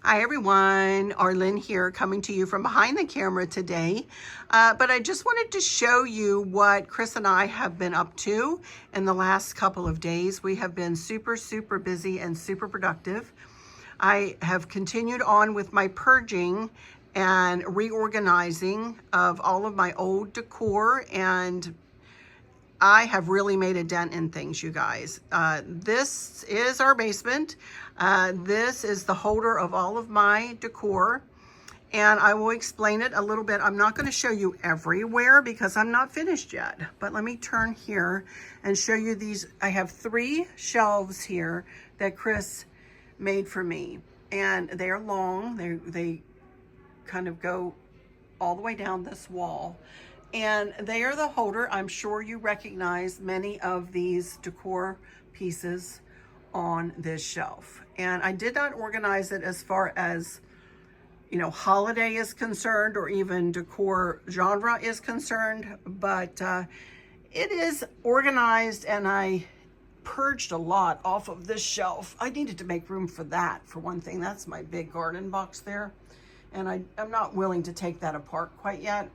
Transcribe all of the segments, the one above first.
Hi everyone, Arlene here coming to you from behind the camera today. But I just wanted to show you what Chris and I have been up to in the last couple of days. We have been super busy and super productive. I have continued on with my purging and reorganizing of all of my old decor, and I have really made a dent in things, you guys. This is our basement. This is the holder of all of my decor, and I will explain it a little bit. I'm not going to show you everywhere because I'm not finished yet, but let me turn here and show you these. I have 3 shelves here that Chris made for me, and they are long. They kind of go all the way down this wall. And they are the holder. I'm sure you recognize many of these decor pieces on this shelf. And I did not organize it as far as, you know, holiday is concerned or even decor genre is concerned, but it is organized, and I purged a lot off of this shelf. I needed to make room for that, for one thing. That's my big garden box there. And I'm not willing to take that apart quite yet.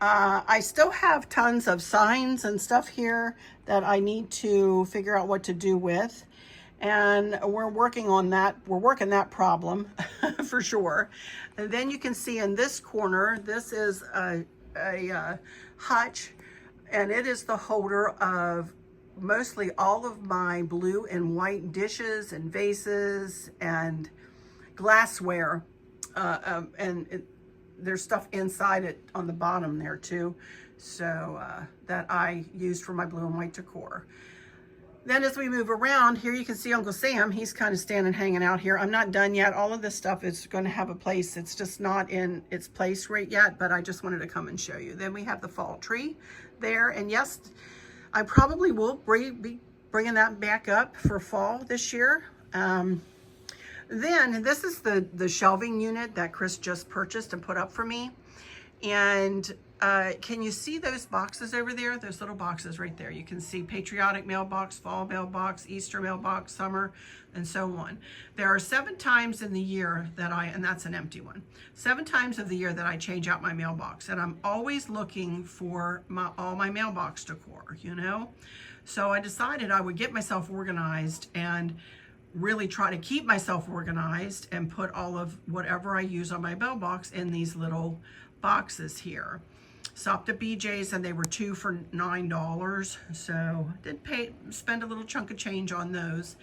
I still have tons of signs and stuff here that I need to figure out what to do with. And we're working on that. We're working that problem for sure. And then you can see in this corner, this is a hutch, and it is the holder of mostly all of my blue and white dishes and vases and glassware. There's stuff inside it on the bottom there too, so that I used for my blue and white decor. Then as we move around here, you can see Uncle Sam. He's kind of standing, hanging out here. I'm not done yet. All of this stuff is going to have a place. It's just not in its place right yet, but I just wanted to come and show you. Then we have the fall tree there, and yes, I probably will be bringing that back up for fall this year. Then this is the shelving unit that Chris just purchased and put up for me. And can you see those boxes over there? Those little boxes right there. You can see patriotic mailbox, fall mailbox, Easter mailbox, summer, and so on. There are 7 times in the year that and that's an empty one, 7 times of the year that I change out my mailbox. And I'm always looking for all my mailbox decor, you know? So I decided I would get myself organized and really try to keep myself organized and put all of whatever I use on my mailbox in these little boxes here. Stopped at BJ's and they were 2 for $9, so did spend a little chunk of change on those.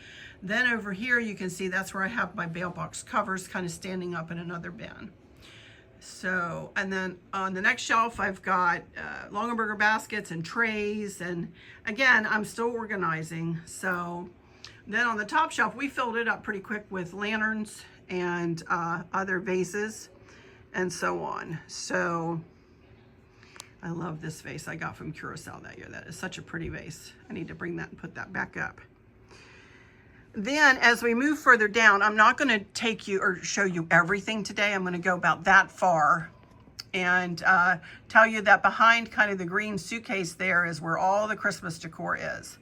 Then over here you can see that's where I have my mailbox covers kind of standing up in another bin. So, and then on the next shelf I've got Longaberger baskets and trays, and again I'm still organizing. So then on the top shelf, we filled it up pretty quick with lanterns and other vases and so on. So I love this vase I got from Curacao that year. That is such a pretty vase. I need to bring that and put that back up. Then as we move further down, I'm not going to take you or show you everything today. I'm going to go about that far and tell you that behind kind of the green suitcase there is where all the Christmas decor is.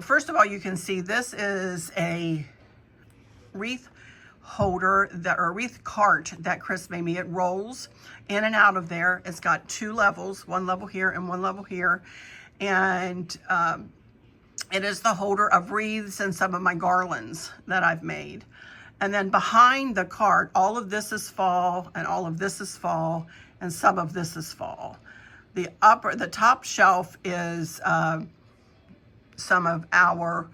First of all, you can see this is a wreath holder or wreath cart that Chris made me. It rolls in and out of there. It's got 2 levels, 1 level here and 1 level here. And it is the holder of wreaths and some of my garlands that I've made. And then behind the cart, all of this is fall and all of this is fall and some of this is fall. The top shelf is some of our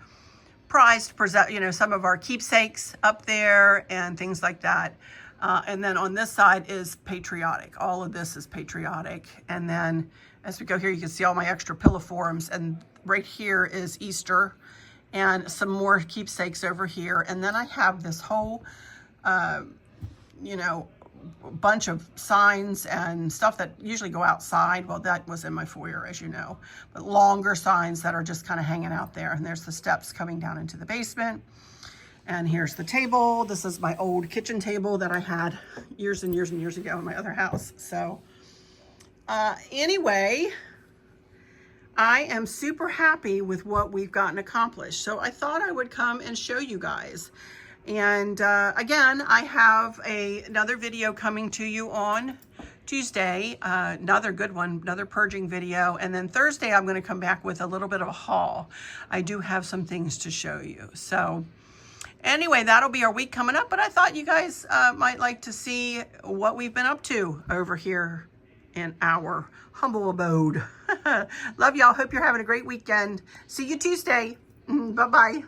prized, you know, some of our keepsakes up there and things like that. And then on this side is patriotic. All of this is patriotic. And then as we go here, you can see all my extra pilliforms. And right here is Easter and some more keepsakes over here. And then I have this whole, you know, bunch of signs and stuff that usually go outside. Well, that was in my foyer, as you know, but longer signs that are just kind of hanging out there. And there's the steps coming down into the basement. And here's the table. This is my old kitchen table that I had years and years and years ago in my other house. So anyway, I am super happy with what we've gotten accomplished. So I thought I would come and show you guys. And again, I have another video coming to you on Tuesday, another good one, another purging video. And then Thursday, I'm going to come back with a little bit of a haul. I do have some things to show you. So anyway, that'll be our week coming up. But I thought you guys might like to see what we've been up to over here in our humble abode. Love y'all. Hope you're having a great weekend. See you Tuesday. Bye-bye.